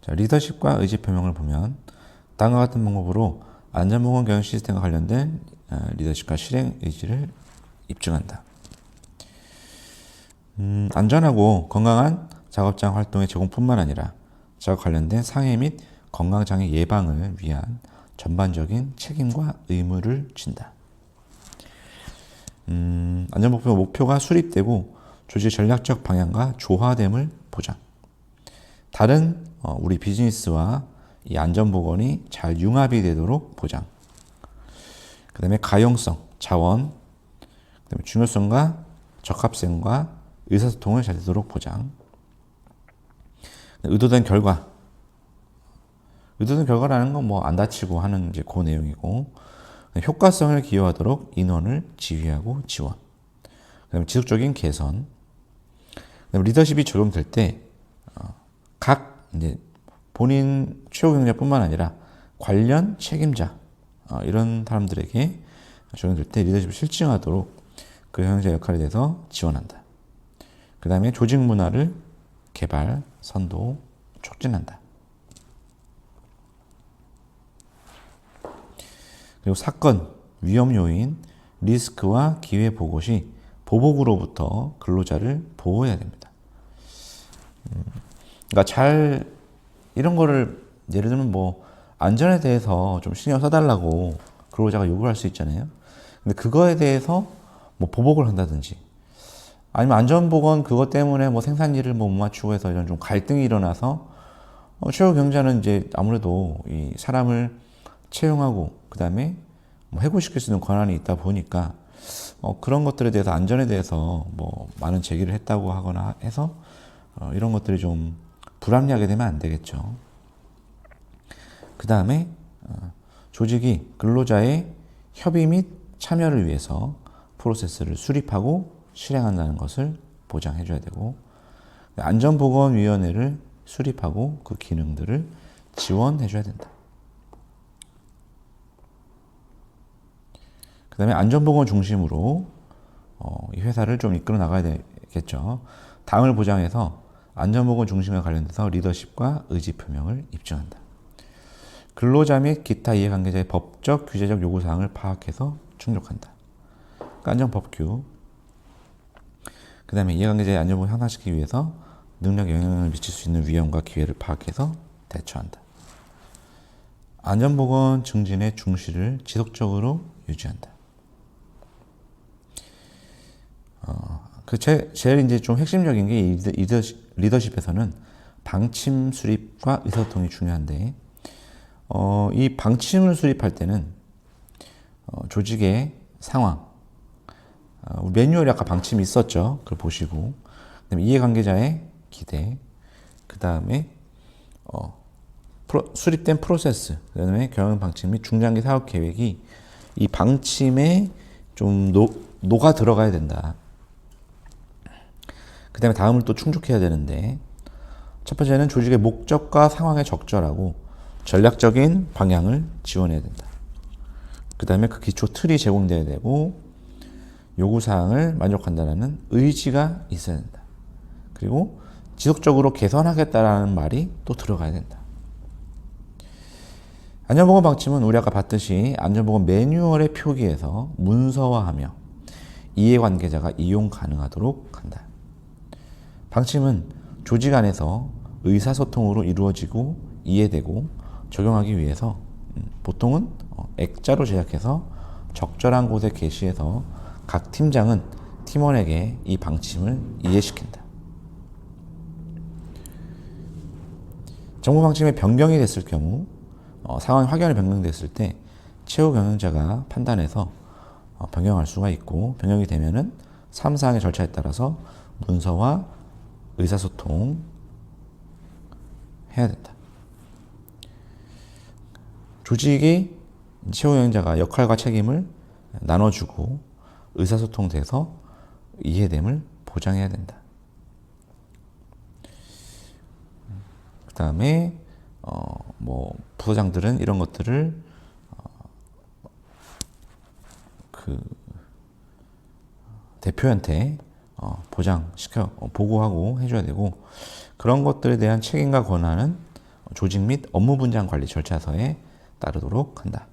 자, 리더십과 의지 표명을 보면 다음과 같은 방법으로 안전보건 경영 시스템과 관련된 리더십과 실행 의지를 입증한다. 안전하고 건강한 작업장 활동의 제공뿐만 아니라 작업 관련된 상해 및 건강장애 예방을 위한 전반적인 책임과 의무를 진다. 안전목표 목표가 수립되고 조직 전략적 방향과 조화됨을 보장. 다른 우리 비즈니스와 이 안전보건이 잘 융합이 되도록 보장. 그 다음에 가용성, 자원, 그 다음에 중요성과 적합성과 의사소통을 잘 되도록 보장. 의도된 결과. 의도된 결과라는 건 뭐 안 다치고 하는 이제 그 내용이고, 효과성을 기여하도록 인원을 지휘하고 지원. 그다음에 지속적인 개선. 그다음에 리더십이 적용될 때 각 이제 본인 최고 경영자뿐만 아니라 관련 책임자 이런 사람들에게 적용될 때 리더십을 실증하도록 그 경영자 역할에 대해서 지원한다. 그 다음에 조직 문화를 개발, 선도, 촉진한다. 그리고 사건, 위험 요인, 리스크와 기회 보고 시 보복으로부터 근로자를 보호해야 됩니다. 그러니까 이런 거를 예를 들면 뭐 안전에 대해서 좀 신경 써달라고 근로자가 요구를 할 수 있잖아요. 근데 그거에 대해서 뭐 보복을 한다든지 아니면 안전보건 그것 때문에 뭐 생산일을 뭐 못 맞추고 해서 이런 좀 갈등이 일어나서 최고 경영자는 이제 아무래도 이 사람을 채용하고 그 다음에 뭐 해고시킬 수 있는 권한이 있다 보니까 그런 것들에 대해서 안전에 대해서 뭐 많은 제기를 했다고 하거나 해서 이런 것들이 좀 불합리하게 되면 안 되겠죠. 그 다음에 조직이 근로자의 협의 및 참여를 위해서 프로세스를 수립하고 실행한다는 것을 보장해 줘야 되고, 안전보건위원회를 수립하고 그 기능들을 지원해 줘야 된다. 그 다음에 안전보건 중심으로 이 회사를 좀 이끌어 나가야 되겠죠. 다음을 보장해서 안전보건 중심과 관련돼서 리더십과 의지 표명을 입증한다. 근로자 및 기타 이해관계자의 법적, 규제적 요구사항을 파악해서 충족한다. 그러니까 안전법규. 그 다음에 이해관계자의 안전보건을 향상시키기 위해서 능력에 영향을 미칠 수 있는 위험과 기회를 파악해서 대처한다. 안전보건 증진의 중시를 지속적으로 유지한다. 제일 이제 좀 핵심적인 게 이 리더십에서는 방침 수립과 의사소통이 중요한데, 이 방침을 수립할 때는 조직의 상황, 매뉴얼에 아까 방침이 있었죠. 그걸 보시고, 그다음에 이해관계자의 기대, 그 다음에 수립된 프로세스, 그 다음에 경영 방침 및 중장기 사업 계획이 이 방침에 좀 녹아 들어가야 된다. 그 다음에 다음을 또 충족해야 되는데, 첫 번째는 조직의 목적과 상황에 적절하고 전략적인 방향을 지원해야 된다. 그 다음에 그 기초 틀이 제공돼야 되고, 요구사항을 만족한다는 의지가 있어야 된다. 그리고 지속적으로 개선하겠다라는 말이 또 들어가야 된다. 안전보건 방침은 우리 아까 봤듯이 안전보건 매뉴얼의 표기에서 문서화하며 이해관계자가 이용 가능하도록 한다. 방침은 조직 안에서 의사소통으로 이루어지고 이해되고 적용하기 위해서 보통은 액자로 제작해서 적절한 곳에 게시해서 각 팀장은 팀원에게 이 방침을 이해시킨다. 정보 방침의 변경이 됐을 경우 상황 확연히 변경됐을 때 최후 경영자가 판단해서 변경할 수가 있고, 변경이 되면은 3사항의 절차에 따라서 문서와 의사소통 해야 된다. 조직이 최후 경영자가 역할과 책임을 나눠주고 의사소통돼서 이해됨을 보장해야 된다. 그 다음에 뭐 부서장들은 이런 것들을 그 대표한테 보장시켜 보고하고 해줘야 되고, 그런 것들에 대한 책임과 권한은 조직 및 업무 분장 관리 절차서에 따르도록 한다.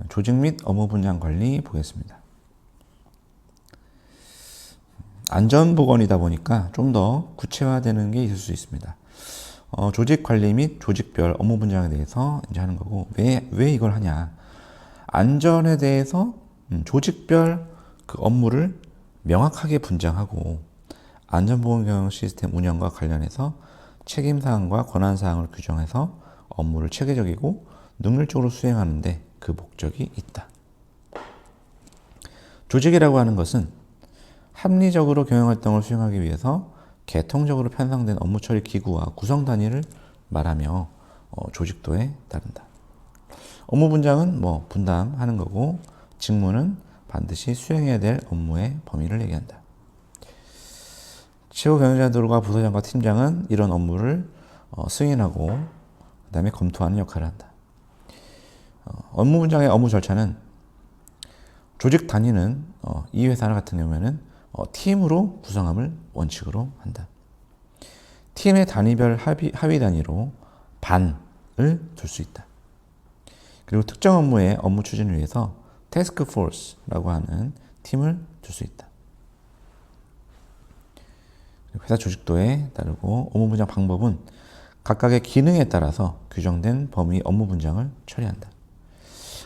조직 및 업무 분장 관리 보겠습니다. 안전보건이다 보니까 좀 더 구체화되는 게 있을 수 있습니다. 조직 관리 및 조직별 업무 분장에 대해서 이제 하는 거고, 왜 이걸 하냐. 안전에 대해서 조직별 그 업무를 명확하게 분장하고, 안전보건 경영 시스템 운영과 관련해서 책임사항과 권한사항을 규정해서 업무를 체계적이고 능률적으로 수행하는데 그 목적이 있다. 조직이라고 하는 것은 합리적으로 경영활동을 수행하기 위해서 계통적으로 편성된 업무 처리 기구와 구성 단위를 말하며 조직도에 따른다. 업무 분장은 분담하는 거고, 직무는 반드시 수행해야 될 업무의 범위를 얘기한다. 최고 경영자들과 부서장과 팀장은 이런 업무를 승인하고 그 다음에 검토하는 역할을 한다. 업무 분장의 업무 절차는 조직 단위는 이 회사 같은 경우에는 팀으로 구성함을 원칙으로 한다. 팀의 단위별 하위 단위로 반을 둘 수 있다. 그리고 특정 업무의 업무 추진을 위해서 태스크 포스라고 하는 팀을 둘 수 있다. 회사 조직도에 따르고 업무 분장 방법은 각각의 기능에 따라서 규정된 범위 업무 분장을 처리한다.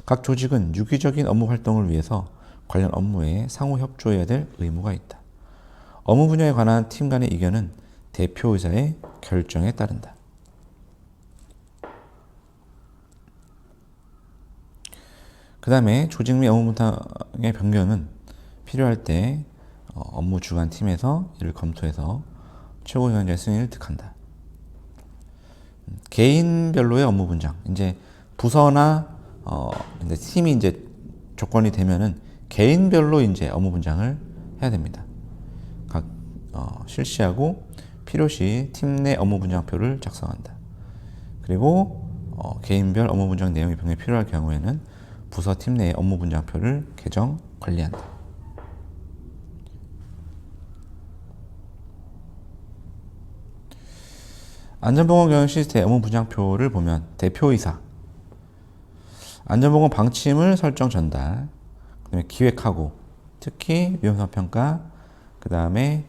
각 조직은 유기적인 업무 활동을 위해서 관련 업무에 상호 협조해야 될 의무가 있다. 업무 분야에 관한 팀 간의 의견은 대표이사의 결정에 따른다. 그 다음에 조직 및 업무 분장의 변경은 필요할 때 업무 주관 팀에서 이를 검토해서 최고 경영자의 승인을 득한다. 개인별로의 업무 분장. 이제 부서나 이제 팀이 이제 조건이 되면은 개인별로 이제 업무 분장을 해야 됩니다. 각 실시하고 필요시 팀 내 업무 분장표를 작성한다. 그리고 개인별 업무 분장 내용이 변경이 필요할 경우에는 부서 팀 내의 업무 분장표를 개정 관리한다. 안전보건 경영 시스템 업무 분장표를 보면 대표이사, 안전보건 방침을 설정 전달, 그다음에 기획하고, 특히 위험성 평가, 그 다음에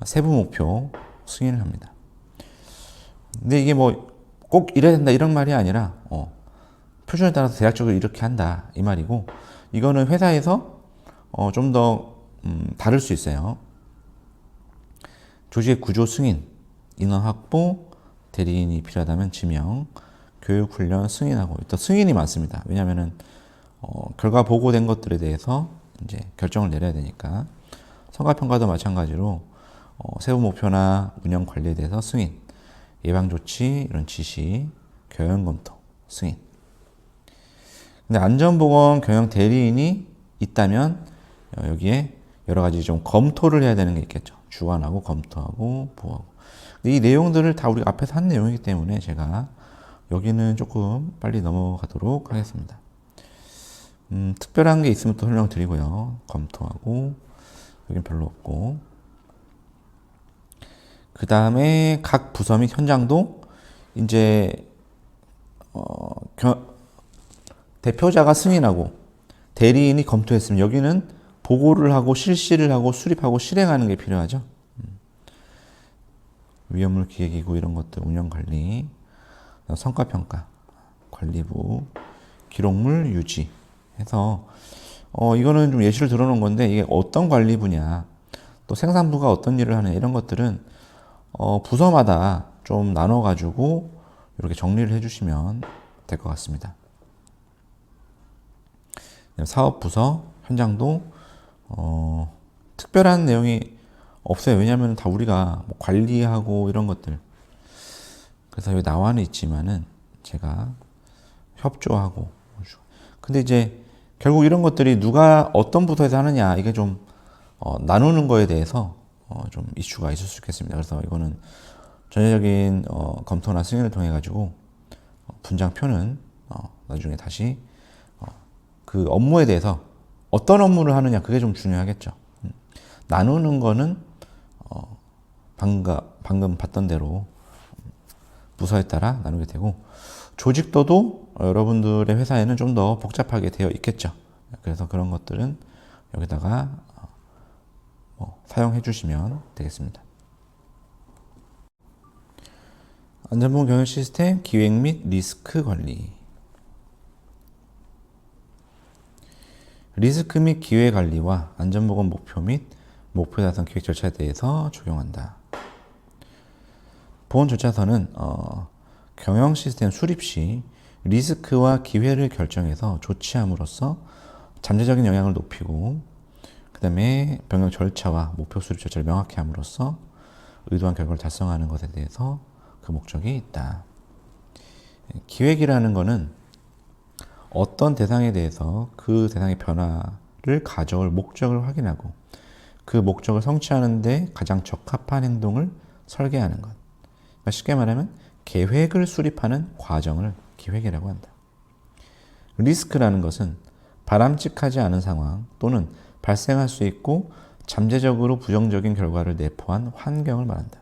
세부 목표 승인을 합니다. 근데 이게 꼭 이래야 된다 이런 말이 아니라 표준에 따라서 대략적으로 이렇게 한다 이 말이고, 이거는 회사에서 좀 더 다를 수 있어요. 조직의 구조 승인, 인원 확보, 대리인이 필요하다면 지명, 교육 훈련 승인하고, 또 승인이 많습니다. 왜냐하면은 결과 보고된 것들에 대해서 이제 결정을 내려야 되니까. 성과 평가도 마찬가지로 세부 목표나 운영 관리에 대해서 승인, 예방 조치 이런 지시, 경영 검토 승인. 근데 안전보건 경영 대리인이 있다면 여기에 여러 가지 좀 검토를 해야 되는 게 있겠죠. 주관하고 검토하고 보호하고. 이 내용들을 다 우리가 앞에서 한 내용이기 때문에 제가 여기는 조금 빨리 넘어가도록 하겠습니다. 특별한 게 있으면 또 설명드리고요. 검토하고, 여긴 별로 없고. 그 다음에 각 부서 및 현장도 이제 대표자가 승인하고 대리인이 검토했으면 여기는 보고를 하고 실시를 하고 수립하고 실행하는 게 필요하죠. 위험물 기획이고 이런 것들 운영관리, 성과평가, 관리부, 기록물 유지 해서 이거는 좀 예시를 들어놓은 건데, 이게 어떤 관리부냐, 또 생산부가 어떤 일을 하느냐 이런 것들은 부서마다 좀 나눠가지고 이렇게 정리를 해주시면 될 것 같습니다. 사업부서, 현장도 특별한 내용이 없어요. 왜냐하면 다 우리가 관리하고 이런 것들. 그래서 여기 나와는 있지만은 제가 협조하고. 근데 이제 결국 이런 것들이 누가 어떤 부서에서 하느냐, 이게 좀 나누는 거에 대해서 좀 이슈가 있을 수 있겠습니다. 그래서 이거는 전체적인 검토나 승인을 통해 가지고 분장표는 나중에 다시 그 업무에 대해서 어떤 업무를 하느냐, 그게 좀 중요하겠죠. 나누는 거는 방금 봤던 대로 부서에 따라 나누게 되고, 조직도도 여러분들의 회사에는 좀 더 복잡하게 되어 있겠죠. 그래서 그런 것들은 여기다가 사용해 주시면 되겠습니다. 안전보험 경영 시스템 기획 및 리스크 관리. 리스크 및 기회 관리와 안전보건 목표 및 목표 달성 기획 절차에 대해서 적용한다. 보건 절차서는 경영 시스템 수립 시 리스크와 기회를 결정해서 조치함으로써 잠재적인 영향을 높이고, 그 다음에 병역 절차와 목표 수립 절차를 명확히 함으로써 의도한 결과를 달성하는 것에 대해서 그 목적이 있다. 기획이라는 것은 어떤 대상에 대해서 그 대상의 변화를 가져올 목적을 확인하고 그 목적을 성취하는 데 가장 적합한 행동을 설계하는 것. 그러니까 쉽게 말하면 계획을 수립하는 과정을 기획이라고 한다. 리스크라는 것은 바람직하지 않은 상황 또는 발생할 수 있고 잠재적으로 부정적인 결과를 내포한 환경을 말한다.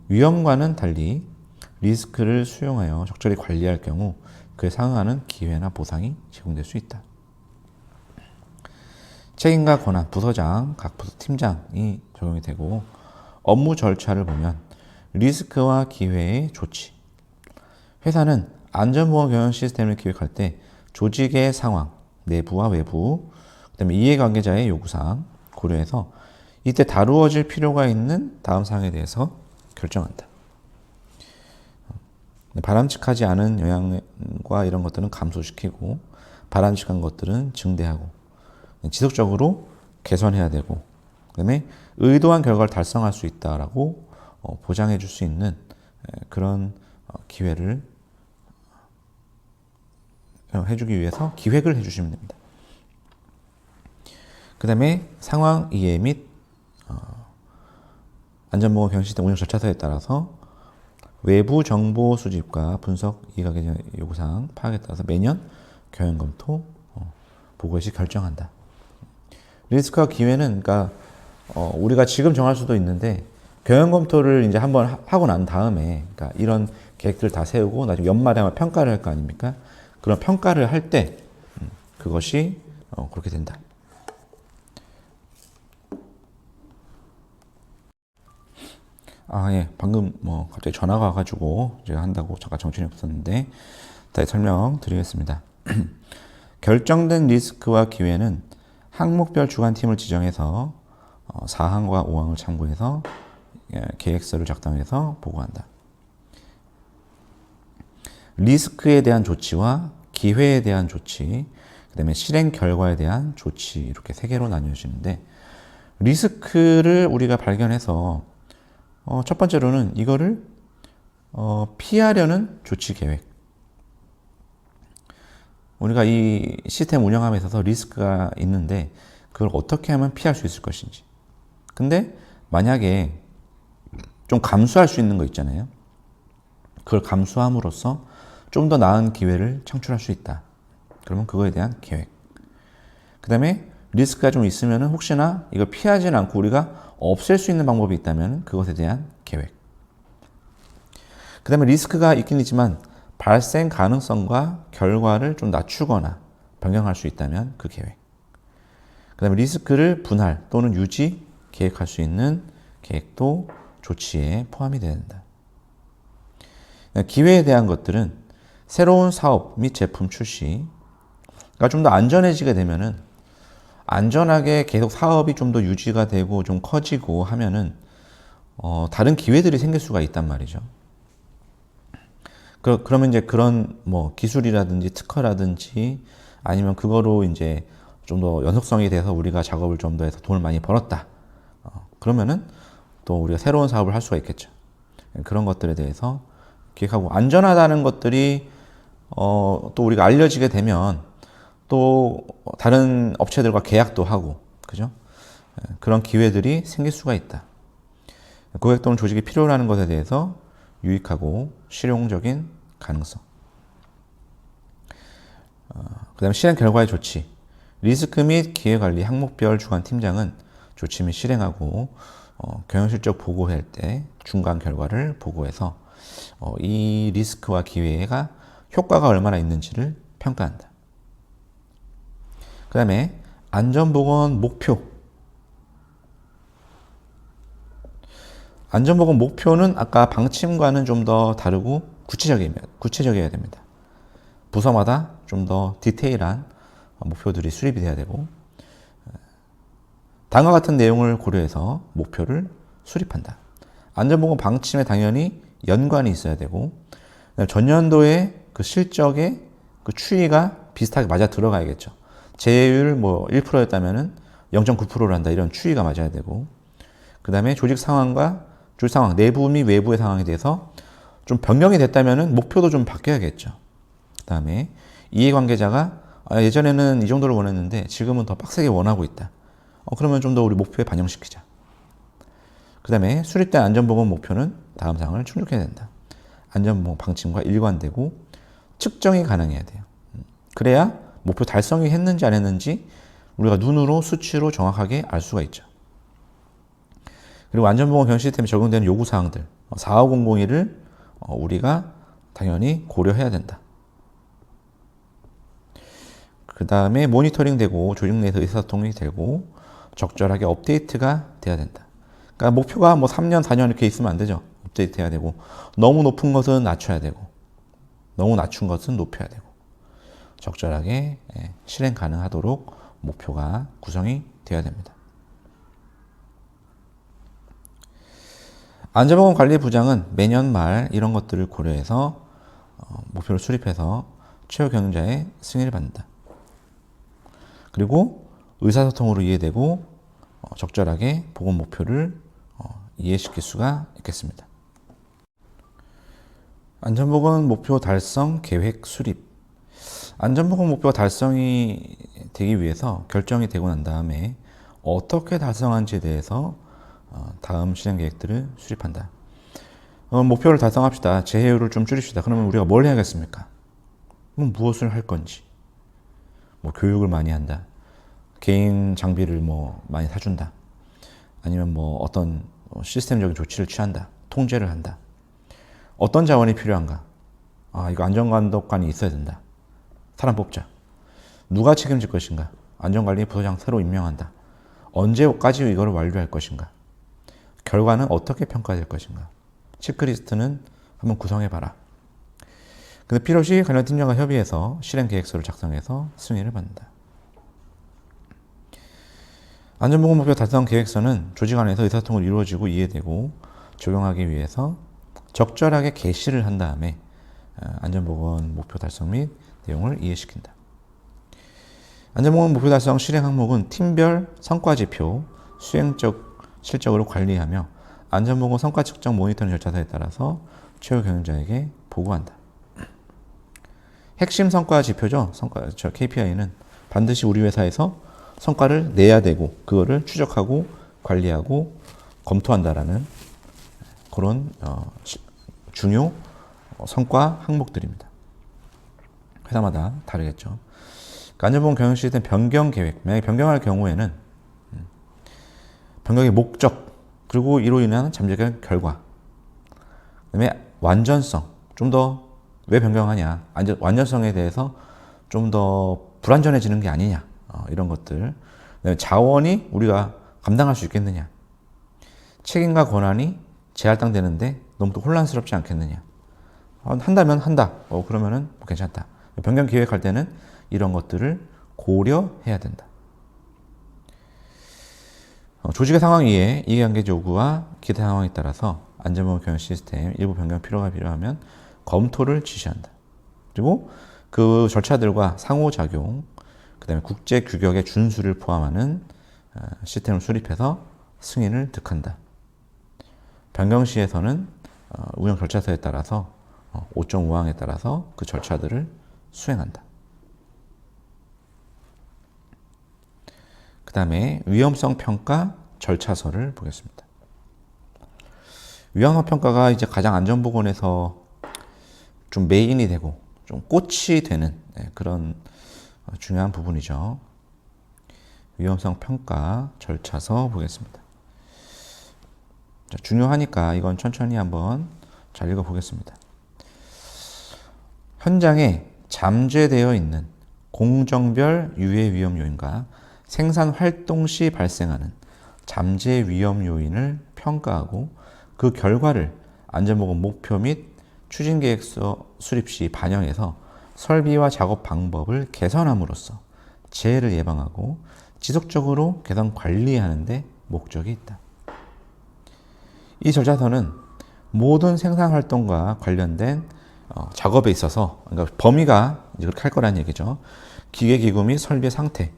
위험과는 달리 리스크를 수용하여 적절히 관리할 경우 그에 상응하는 기회나 보상이 제공될 수 있다. 책임과 권한, 부서장, 각 부서 팀장이 적용이 되고, 업무 절차를 보면 리스크와 기회의 조치. 회사는 안전보험 경영 시스템을 기획할 때 조직의 상황, 내부와 외부, 그다음에 이해관계자의 요구사항 고려해서 이때 다루어질 필요가 있는 다음 사항에 대해서 결정한다. 바람직하지 않은 영향과 이런 것들은 감소시키고 바람직한 것들은 증대하고 지속적으로 개선해야 되고, 그다음에 의도한 결과를 달성할 수 있다라고 보장해 줄 수 있는 그런 기회를 해주기 위해서 기획을 해주시면 됩니다. 그 다음에 상황 이해 및 안전보건 경영 시스템 운영 절차서에 따라서 외부 정보 수집과 분석, 이해관계자 요구사항 파악에 따라서 매년 경영 검토, 보고회 시 결정한다. 리스크와 기회는 그러니까 우리가 지금 정할 수도 있는데 경영 검토를 이제 한번 하고 난 다음에, 그러니까 이런 계획들을 다 세우고 나중에 연말에 아마 평가를 할 거 아닙니까? 그런 평가를 할 때 그것이 그렇게 된다. 예. 방금 갑자기 전화가 와가지고 제가 한다고 잠깐 정신이 없었는데 다시 설명드리겠습니다. 결정된 리스크와 기회는 항목별 주관팀을 지정해서 4항과 5항을 참고해서 계획서를 작성해서 보고한다. 리스크에 대한 조치와 기회에 대한 조치, 그 다음에 실행 결과에 대한 조치, 이렇게 세 개로 나뉘어지는데, 리스크를 우리가 발견해서 첫 번째로는 이거를 피하려는 조치 계획. 우리가 이 시스템 운영함에 있어서 리스크가 있는데 그걸 어떻게 하면 피할 수 있을 것인지. 근데 만약에 좀 감수할 수 있는 거 있잖아요. 그걸 감수함으로써 좀 더 나은 기회를 창출할 수 있다. 그러면 그거에 대한 계획. 그 다음에 리스크가 좀 있으면 혹시나 이걸 피하지는 않고 우리가 없앨 수 있는 방법이 있다면 그것에 대한 계획. 그 다음에 리스크가 있긴 있지만 발생 가능성과 결과를 좀 낮추거나 변경할 수 있다면 그 계획. 그 다음에 리스크를 분할 또는 유지, 계획할 수 있는 계획도 조치에 포함이 된다. 기회에 대한 것들은 새로운 사업 및 제품 출시, 그러니까 좀 더 안전해지게 되면은 안전하게 계속 사업이 좀 더 유지가 되고 좀 커지고 하면은 다른 기회들이 생길 수가 있단 말이죠. 그러면 이제 그런 기술이라든지 특허라든지 아니면 그거로 이제 좀 더 연속성이 돼서 우리가 작업을 좀 더 해서 돈을 많이 벌었다. 그러면은 또 우리가 새로운 사업을 할 수가 있겠죠. 그런 것들에 대해서 기획하고, 안전하다는 것들이 또 우리가 알려지게 되면 또 다른 업체들과 계약도 하고, 그죠? 그런 기회들이 생길 수가 있다. 고객 또는 조직이 필요로 하는 것에 대해서 유익하고 실용적인 가능성. 그 다음에 실행 결과의 조치. 리스크 및 기회 관리 항목별 주관 팀장은 조치 및 실행하고 경영실적 보고할 때 중간 결과를 보고해서 이 리스크와 기회가 효과가 얼마나 있는지를 평가한다. 그 다음에 안전보건 목표. 안전보건 목표는 아까 방침과는 좀 더 다르고 구체적이어야 됩니다. 부서마다 좀 더 디테일한 목표들이 수립이 돼야 되고, 다음과 같은 내용을 고려해서 목표를 수립한다. 안전보건 방침에 당연히 연관이 있어야 되고, 전년도의 그 실적의 그 추이가 비슷하게 맞아 들어가야겠죠. 제휴율 뭐 1%였다면은 0.9%를 한다, 이런 추이가 맞아야 되고, 그 다음에 조직 상황, 내부 및 외부의 상황에 대해서 좀 변경이 됐다면은 목표도 좀 바뀌어야겠죠. 그 다음에 이해관계자가 예전에는 이 정도를 원했는데 지금은 더 빡세게 원하고 있다. 그러면 좀 더 우리 목표에 반영시키자. 그 다음에 수립된 안전보건 목표는 다음 사항을 충족해야 된다. 안전보건 방침과 일관되고 측정이 가능해야 돼요. 그래야 목표 달성이 했는지 안 했는지 우리가 눈으로 수치로 정확하게 알 수가 있죠. 그리고 안전보건 경영 시스템에 적용되는 요구사항들 45001을 우리가 당연히 고려해야 된다. 그 다음에 모니터링 되고 조직 내에서 의사소통이 되고 적절하게 업데이트가 돼야 된다. 그러니까 목표가 뭐 3년, 4년 이렇게 있으면 안 되죠. 업데이트 해야 되고, 너무 높은 것은 낮춰야 되고, 너무 낮춘 것은 높여야 되고, 적절하게 실행 가능하도록 목표가 구성이 되어야 됩니다. 안전보건관리부장은 매년 말 이런 것들을 고려해서 목표를 수립해서 최고 경영자의 승인을 받는다. 그리고 의사소통으로 이해되고 적절하게 보건 목표를 이해시킬 수가 있겠습니다. 안전보건 목표 달성 계획 수립. 안전보건 목표 달성이 되기 위해서 결정이 되고 난 다음에 어떻게 달성한지에 대해서 다음 실행 계획들을 수립한다. 목표를 달성합시다. 재해율을 좀 줄입시다. 그러면 우리가 뭘 해야겠습니까? 무엇을 할 건지. 뭐 교육을 많이 한다. 개인 장비를 뭐 많이 사준다. 아니면 뭐 어떤 시스템적인 조치를 취한다. 통제를 한다. 어떤 자원이 필요한가? 이거 안전감독관이 있어야 된다. 사람 뽑자. 누가 책임질 것인가? 안전관리 부서장 새로 임명한다. 언제까지 이거를 완료할 것인가? 결과는 어떻게 평가될 것인가? 체크리스트는 한번 구성해봐라. 근데 필요시 관련 팀장과 협의해서 실행 계획서를 작성해서 승인을 받는다. 안전보건 목표 달성 계획서는 조직 안에서 의사소통을 이루어지고 이해되고 적용하기 위해서 적절하게 게시를 한 다음에 안전보건 목표 달성 및 내용을 이해시킨다. 안전보건 목표 달성 실행 항목은 팀별 성과지표, 수행적 실적으로 관리하며 안전보건 성과 측정 모니터링 절차에 따라서 최고 경영자에게 보고한다. 핵심 성과 지표죠. KPI는 반드시 우리 회사에서 성과를 내야 되고 그거를 추적하고 관리하고 검토한다라는 그런 중요 성과 항목들입니다. 회사마다 다르겠죠. 안전보건 경영 시스템 변경 계획. 만약에 변경할 경우에는 변경의 목적 그리고 이로 인한 잠재적 결과. 그다음에 완전성. 좀 더 왜 변경하냐. 완전성에 대해서 좀 더 불완전해지는 게 아니냐. 이런 것들. 그다음에 자원이 우리가 감당할 수 있겠느냐. 책임과 권한이 재할당되는데 너무 또 혼란스럽지 않겠느냐. 한다면 한다. 그러면은 괜찮다. 변경 기획할 때는 이런 것들을 고려해야 된다. 조직의 상황 이해, 이해관계 요구와 기대 상황에 따라서 안전보건 경영 시스템 일부 변경 필요가 필요하면 검토를 지시한다. 그리고 그 절차들과 상호작용, 그 다음에 국제 규격의 준수를 포함하는 시스템을 수립해서 승인을 득한다. 변경 시에서는 운영 절차서에 따라서 5.5항에 따라서 그 절차들을 수행한다. 그 다음에 위험성 평가 절차서를 보겠습니다. 위험성 평가가 이제 가장 안전보건에서 좀 메인이 되고 좀 꽃이 되는 그런 중요한 부분이죠. 위험성 평가 절차서 보겠습니다. 자, 중요하니까 이건 천천히 한번 잘 읽어보겠습니다. 현장에 잠재되어 있는 공정별 유해 위험 요인과 생산 활동 시 발생하는 잠재 위험 요인을 평가하고 그 결과를 안전보건 목표 및 추진계획서 수립 시 반영해서 설비와 작업 방법을 개선함으로써 재해를 예방하고 지속적으로 개선 관리하는 데 목적이 있다. 이 절차서는 모든 생산 활동과 관련된 작업에 있어서, 그러니까 범위가 이제 그렇게 할 거라는 얘기죠. 기계기구 및 설비의 상태,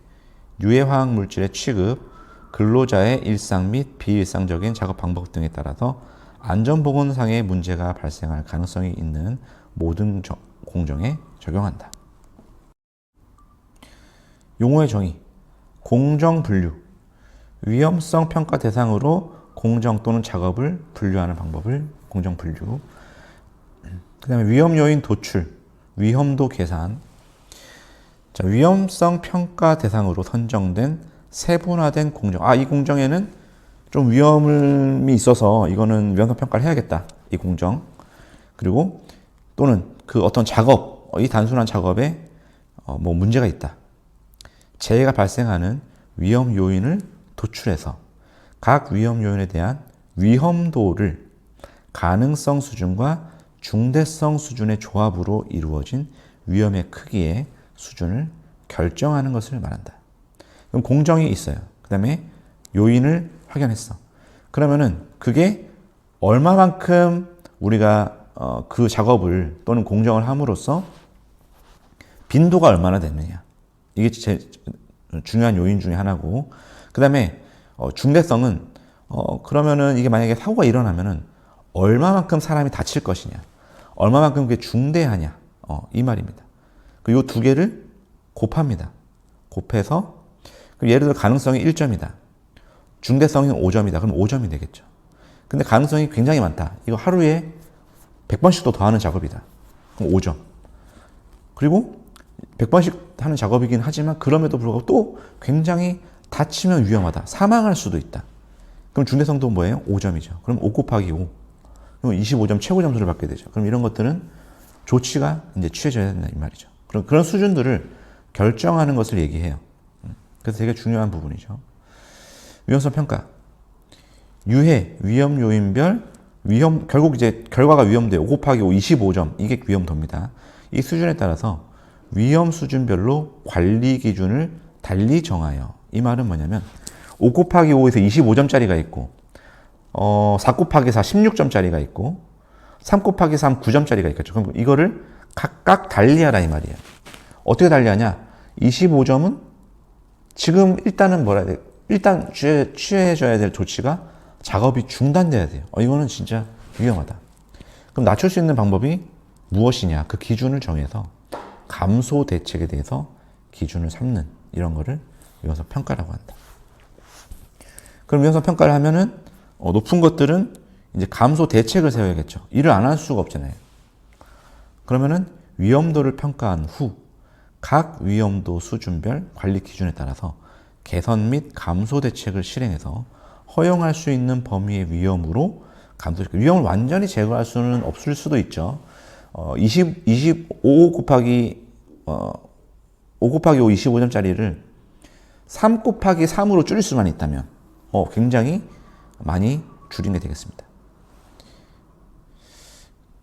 유해화학 물질의 취급, 근로자의 일상 및 비일상적인 작업 방법 등에 따라서 안전보건상의 문제가 발생할 가능성이 있는 모든 공정에 적용한다. 용어의 정의. 공정 분류. 위험성 평가 대상으로 공정 또는 작업을 분류하는 방법을 공정 분류. 그 다음에 위험 요인 도출, 위험도 계산. 자, 위험성 평가 대상으로 선정된 세분화된 공정. 이 공정에는 좀 위험이 있어서 이거는 위험성 평가를 해야겠다. 이 공정. 그리고 또는 그 어떤 작업, 이 단순한 작업에 뭐 문제가 있다. 재해가 발생하는 위험 요인을 도출해서 각 위험 요인에 대한 위험도를 가능성 수준과 중대성 수준의 조합으로 이루어진 위험의 크기의 수준을 결정하는 것을 말한다. 그럼 공정이 있어요. 그 다음에 요인을 확연했어. 그러면은 그게 얼마만큼 우리가 그 작업을 또는 공정을 함으로써 빈도가 얼마나 됐느냐. 이게 제일 중요한 요인 중에 하나고, 그 다음에 중대성은 그러면은 이게 만약에 사고가 일어나면은 얼마만큼 사람이 다칠 것이냐, 얼마만큼 그게 중대하냐, 이 말입니다. 요 두 개를 곱합니다. 곱해서 예를 들어 가능성이 1점이다. 중대성이 5점이다. 그럼 5점이 되겠죠. 근데 가능성이 굉장히 많다. 이거 하루에 100번씩도 더 하는 작업이다. 그럼 5점. 그리고 100번씩 하는 작업이긴 하지만 그럼에도 불구하고 또 굉장히 다치면 위험하다. 사망할 수도 있다. 그럼 중대성도 뭐예요? 5점이죠. 그럼 5 곱하기 5. 그럼 25점 최고 점수를 받게 되죠. 그럼 이런 것들은 조치가 이제 취해져야 된다 이 말이죠. 그런 수준들을 결정하는 것을 얘기해요. 그래서 되게 중요한 부분이죠. 위험성 평가. 유해, 위험 요인별, 결국 이제 결과가 위험도예요. 5 곱하기 5, 25점. 이게 위험도입니다. 이 수준에 따라서 위험 수준별로 관리 기준을 달리 정하여. 이 말은 뭐냐면 5 곱하기 5에서 25점짜리가 있고 4 곱하기 4 16점짜리가 있고 3 곱하기 3 9점짜리가 있겠죠. 그럼 이거를 각각 달리하라 이 말이에요. 어떻게 달리하냐? 25점은 지금 일단은 뭐라 해야 돼? 일단 취해져야 될 조치가 작업이 중단돼야 돼요. 이거는 진짜 위험하다. 그럼 낮출 수 있는 방법이 무엇이냐? 그 기준을 정해서 감소 대책에 대해서 기준을 삼는 이런 거를 위험성 평가라고 한다. 그럼 위험성 평가를 하면은 높은 것들은 이제 감소 대책을 세워야겠죠. 일을 안 할 수가 없잖아요. 그러면은 위험도를 평가한 후 각 위험도 수준별 관리 기준에 따라서 개선 및 감소 대책을 실행해서 허용할 수 있는 범위의 위험으로 위험을 완전히 제거할 수는 없을 수도 있죠. 5 곱하기 5 25점짜리를 3 곱하기 3으로 줄일 수만 있다면 굉장히 많이 줄인 게 되겠습니다.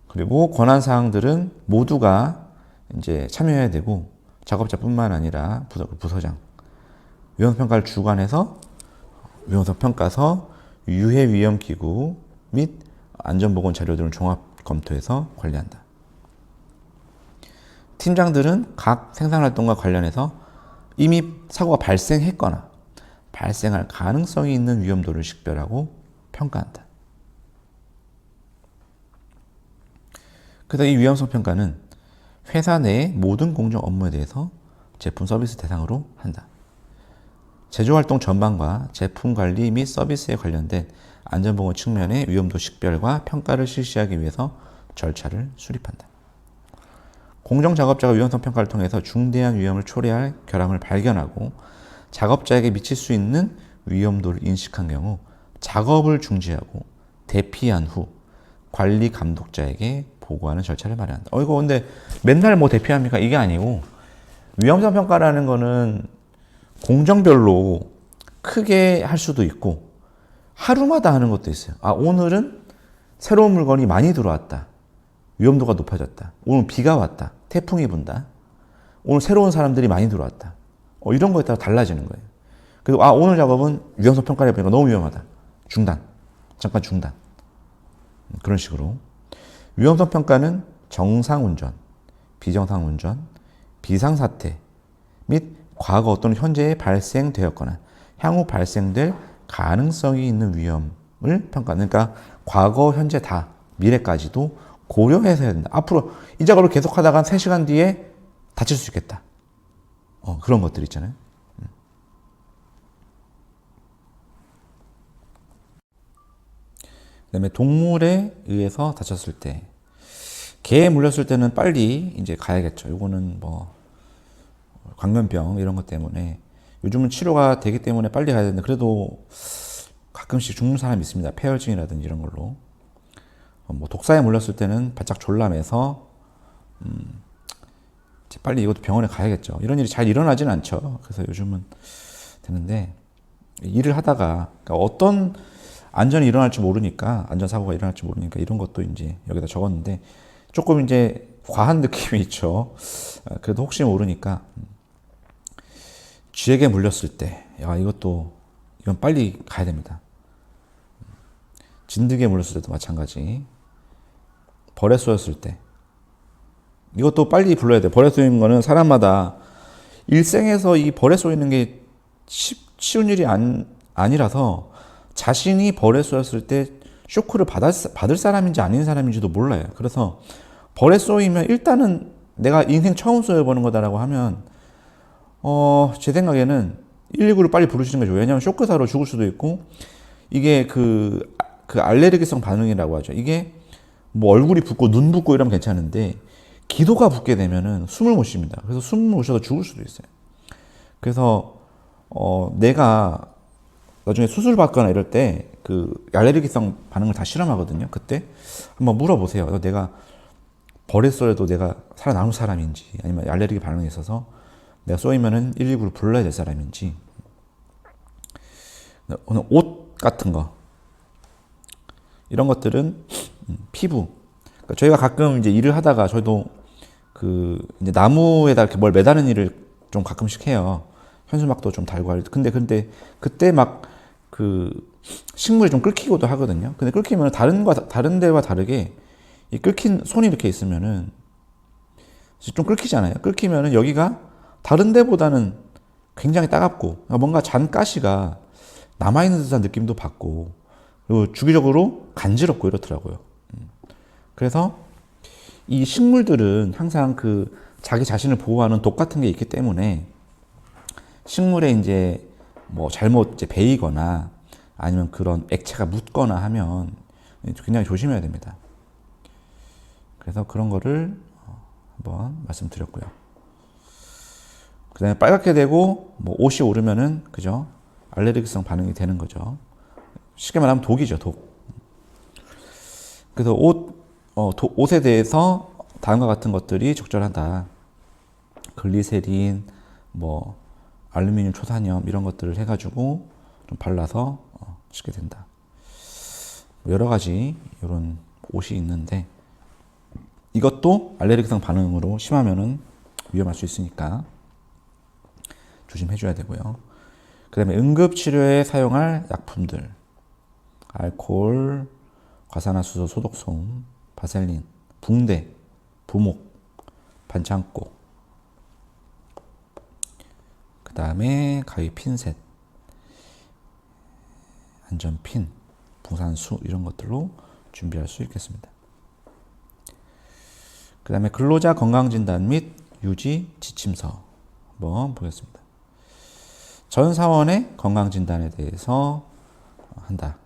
그리고 권한사항들은 모두가 이제 참여해야 되고 작업자뿐만 아니라 부서장, 위험평가를 주관해서 위험성평가서, 유해위험기구 및 안전보건 자료 등을 종합 검토해서 관리한다. 팀장들은 각 생산활동과 관련해서 이미 사고가 발생했거나 발생할 가능성이 있는 위험도를 식별하고 평가한다. 그래서 이 위험성 평가는 회사 내의 모든 공정 업무에 대해서 제품 서비스 대상으로 한다. 제조활동 전반과 제품 관리 및 서비스에 관련된 안전보건 측면의 위험도 식별과 평가를 실시하기 위해서 절차를 수립한다. 공정작업자가 위험성 평가를 통해서 중대한 위험을 초래할 결함을 발견하고 작업자에게 미칠 수 있는 위험도를 인식한 경우 작업을 중지하고 대피한 후 관리 감독자에게 보고하는 절차를 마련한다. 이거 근데 맨날 뭐 대피합니까? 이게 아니고 위험성 평가라는 거는 공정별로 크게 할 수도 있고 하루마다 하는 것도 있어요. 오늘은 새로운 물건이 많이 들어왔다. 위험도가 높아졌다. 오늘 비가 왔다. 태풍이 분다. 오늘 새로운 사람들이 많이 들어왔다. 이런 거에 따라 달라지는 거예요. 그리고 오늘 작업은 위험성 평가를 해보니까 너무 위험하다. 중단. 잠깐 중단. 그런 식으로. 위험성 평가는 정상 운전, 비정상 운전, 비상사태 및 과거 또는 현재에 발생되었거나 향후 발생될 가능성이 있는 위험을 평가하는, 그러니까 과거, 현재 다 미래까지도 고려해서 해야 된다. 앞으로 이 작업을 계속 하다가 3시간 뒤에 다칠 수 있겠다. 그런 것들 있잖아요. 그다음에 동물에 의해서 다쳤을 때, 개에 물렸을 때는 빨리 이제 가야겠죠. 요거는 뭐 광견병 이런 것 때문에 요즘은 치료가 되기 때문에 빨리 가야 되는데, 그래도 가끔씩 죽는 사람이 있습니다. 폐혈증이라든지 이런 걸로. 뭐 독사에 물렸을 때는 바짝 졸라매서 빨리 이것도 병원에 가야겠죠. 이런 일이 잘 일어나지는 않죠. 그래서 요즘은 되는데, 일을 하다가 그러니까 어떤 안전이 일어날지 모르니까, 안전사고가 일어날지 모르니까 이런 것도 이제 여기다 적었는데 조금 이제 과한 느낌이 있죠. 그래도 혹시 모르니까 쥐에게 물렸을 때, 이건 빨리 가야 됩니다. 진드기에 물렸을 때도 마찬가지. 벌에 쏘였을 때 이것도 빨리 불러야 돼. 벌에 쏘이는 거는 사람마다 일생에서 이 벌에 쏘이는 게 쉬운 일이 아니라서 자신이 벌에 쏘였을 때 쇼크를 받을 사람인지 아닌 사람인지도 몰라요. 그래서 벌에 쏘이면 일단은 내가 인생 처음 쏘여보는 거다라고 하면 제 생각에는 119를 빨리 부르시는 게 좋아요. 왜냐하면 쇼크사로 죽을 수도 있고, 이게 그 알레르기성 반응이라고 하죠. 이게 뭐 얼굴이 붓고 눈 붓고 이러면 괜찮은데 기도가 붓게 되면은 숨을 못 쉽니다. 그래서 숨을 못 쉬어서 죽을 수도 있어요. 그래서 내가 나중에 수술 받거나 이럴 때 그 알레르기성 반응을 다 실험하거든요. 그때 한번 물어보세요. 내가 벌에 쏘여도 내가 살아남을 사람인지, 아니면 알레르기 반응이 있어서 내가 쏘이면은 119를 불러야 될 사람인지. 오늘 옷 같은 거, 이런 것들은 피부. 그러니까 저희가 가끔 이제 일을 하다가 저희도 이제 나무에다 이렇게 뭘 매다는 일을 좀 가끔씩 해요. 현수막도 좀 달고 할 때. 근데 그때 막 식물이 좀 끓기기도 하거든요. 근데 끓기면 다른 데와 다르게 이 끓긴 손이 이렇게 있으면은 좀 끓기잖아요. 끓기면은 여기가 다른 데보다는 굉장히 따갑고 뭔가 잔가시가 남아있는 듯한 느낌도 받고, 그리고 주기적으로 간지럽고 이렇더라고요. 그래서 이 식물들은 항상 자기 자신을 보호하는 독 같은 게 있기 때문에 식물에 이제 뭐 잘못 이제 베이거나 아니면 그런 액체가 묻거나 하면 굉장히 조심해야 됩니다. 그래서 그런 거를 한번 말씀드렸고요. 그 다음에 빨갛게 되고 뭐 옷이 오르면은, 그죠? 알레르기성 반응이 되는 거죠. 쉽게 말하면 독이죠, 독. 그래서 옷에 대해서 다음과 같은 것들이 적절하다. 글리세린, 뭐 알루미늄 초산염 이런 것들을 해가지고 좀 발라서 쓰게 된다. 여러 가지 이런 옷이 있는데 이것도 알레르기성 반응으로 심하면은 위험할 수 있으니까 조심해줘야 되고요. 그 다음에 응급치료에 사용할 약품들, 알코올, 과산화수소 소독솜, 바셀린, 붕대, 부목, 반창고, 그 다음에 가위 핀셋, 안전핀, 부산수 이런 것들로 준비할 수 있겠습니다. 그 다음에 근로자 건강진단 및 유지 지침서 한번 보겠습니다. 전 사원의 건강진단에 대해서 한다.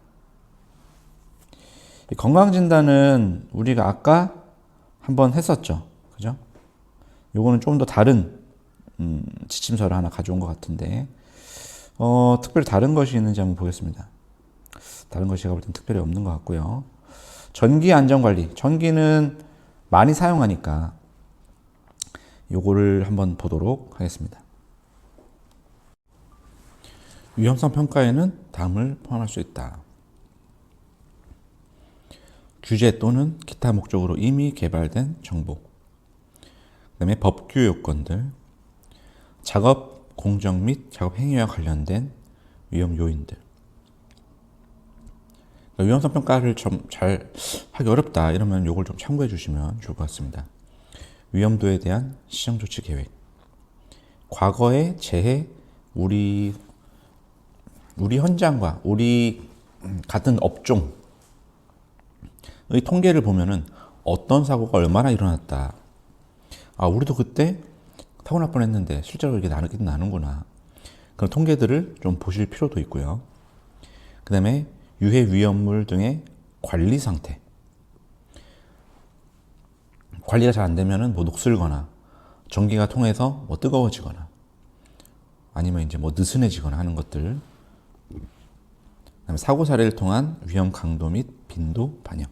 이 건강진단은 우리가 아까 한번 했었죠. 그죠? 요거는 좀 더 다른 지침서를 하나 가져온 것 같은데 특별히 다른 것이 있는지 한번 보겠습니다. 다른 거 제가 볼 땐 특별히 없는 것 같고요. 전기 안전관리. 전기는 많이 사용하니까 요거를 한번 보도록 하겠습니다. 위험성 평가에는 다음을 포함할 수 있다. 규제 또는 기타 목적으로 이미 개발된 정보. 그다음에 법규 요건들, 작업 공정 및 작업 행위와 관련된 위험 요인들. 위험성 평가를 좀 잘 하기 어렵다 이러면 이걸 좀 참고해 주시면 좋을 것 같습니다. 위험도에 대한 시정 조치 계획. 과거의 재해, 우리 현장과 우리 같은 업종의 통계를 보면은 어떤 사고가 얼마나 일어났다. 아, 우리도 그때 사고 날 뻔했는데 실제로 이렇게 나누긴 나는구나. 그런 통계들을 좀 보실 필요도 있고요. 그 다음에 유해 위험물 등의 관리 상태. 관리가 잘 안 되면은 뭐 녹슬거나 전기가 통해서 뭐 뜨거워지거나 아니면 이제 뭐 느슨해지거나 하는 것들. 그다음에 사고 사례를 통한 위험 강도 및 빈도 반영.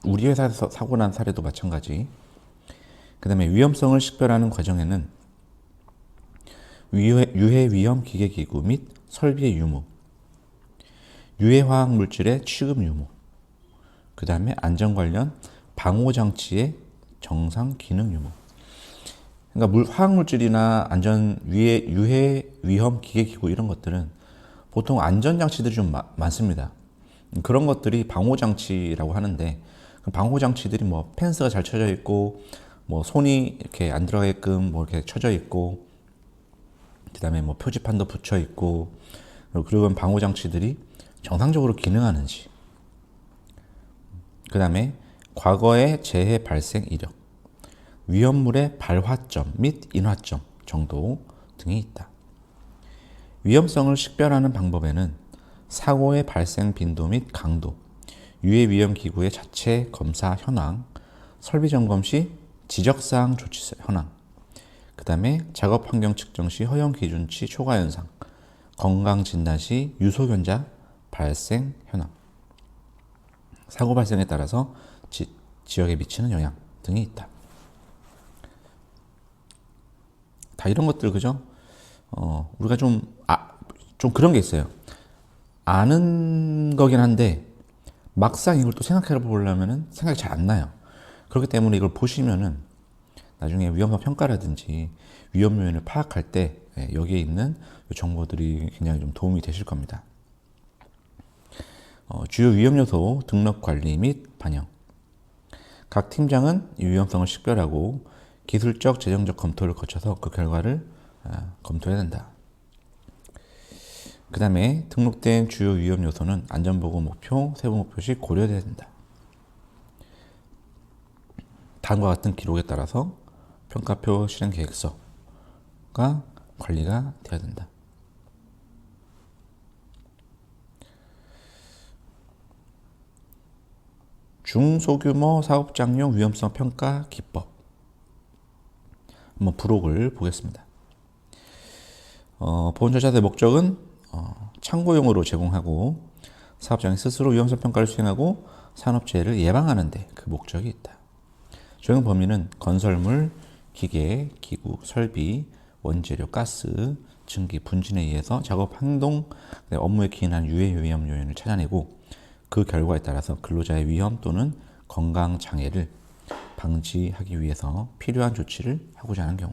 우리 회사에서 사고 난 사례도 마찬가지. 그다음에 위험성을 식별하는 과정에는 유해 위험 기계 기구 및 설비의 유무, 유해 화학 물질의 취급 유무, 그다음에 안전 관련 방호 장치의 정상 기능 유무. 그러니까 화학 물질이나 유해 위험 기계 기구 이런 것들은 보통 안전 장치들이 좀 많습니다. 그런 것들이 방호 장치라고 하는데 방호 장치들이 뭐 펜스가 잘 쳐져 있고 뭐 손이 이렇게 안 들어가게끔 뭐 이렇게 쳐져 있고 그다음에 뭐 표지판도 붙여 있고 그리고 방호 장치들이 정상적으로 기능하는지. 그다음에 과거의 재해 발생 이력, 위험물의 발화점 및 인화점 정도 등이 있다. 위험성을 식별하는 방법에는 사고의 발생 빈도 및 강도, 유해 위험 기구의 자체 검사 현황, 설비 점검 시 지적사항 조치 현황, 그 다음에 작업 환경 측정 시 허용 기준치 초과 현상, 건강 진단 시 유소 견자 발생 현황, 사고 발생에 따라서 지역에 미치는 영향 등이 있다. 다 이런 것들 그죠? 우리가 좀 그런 게 있어요. 아는 거긴 한데 막상 이걸 또 생각해 보려면은 생각이 잘 안 나요. 그렇기 때문에 이걸 보시면은 나중에 위험성 평가라든지 위험 요인을 파악할 때 여기에 있는 정보들이 굉장히 좀 도움이 되실 겁니다. 주요 위험 요소 등록 관리 및 반영. 각 팀장은 이 위험성을 식별하고 기술적 재정적 검토를 거쳐서 그 결과를 검토해야 된다. 그 다음에 등록된 주요 위험 요소는 안전보고 목표, 세부 목표 시 고려돼야 된다. 다음과 같은 기록에 따라서 평가표 실행 계획서가 관리가 되어야 된다. 중소규모 사업장용 위험성 평가 기법. 한번 부록을 보겠습니다. 보건 절차의 목적은 참고용으로 제공하고 사업장이 스스로 위험성 평가를 수행하고 산업재해를 예방하는 데 그 목적이 있다. 적용 범위는 건설물, 기계, 기구, 설비, 원재료, 가스, 증기, 분진에 의해서 작업 행동, 업무에 기인한 유해 위험 요인을 찾아내고 그 결과에 따라서 근로자의 위험 또는 건강 장애를 방지하기 위해서 필요한 조치를 하고자 하는 경우.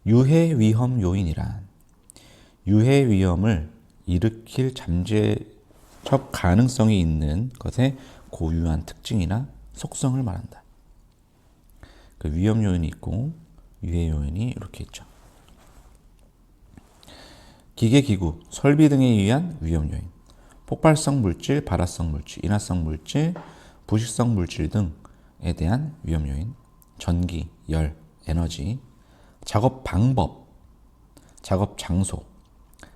유해 위험 요인이란 유해 위험을 일으킬 잠재적 가능성이 있는 것의 고유한 특징이나 속성을 말한다. 그 위험 요인이 있고 유해 요인이 이렇게 있죠. 기계, 기구, 설비 등에 의한 위험 요인. 폭발성 물질, 발화성 물질, 인화성 물질, 부식성 물질 등에 대한 위험 요인. 전기, 열, 에너지, 작업 방법, 작업 장소,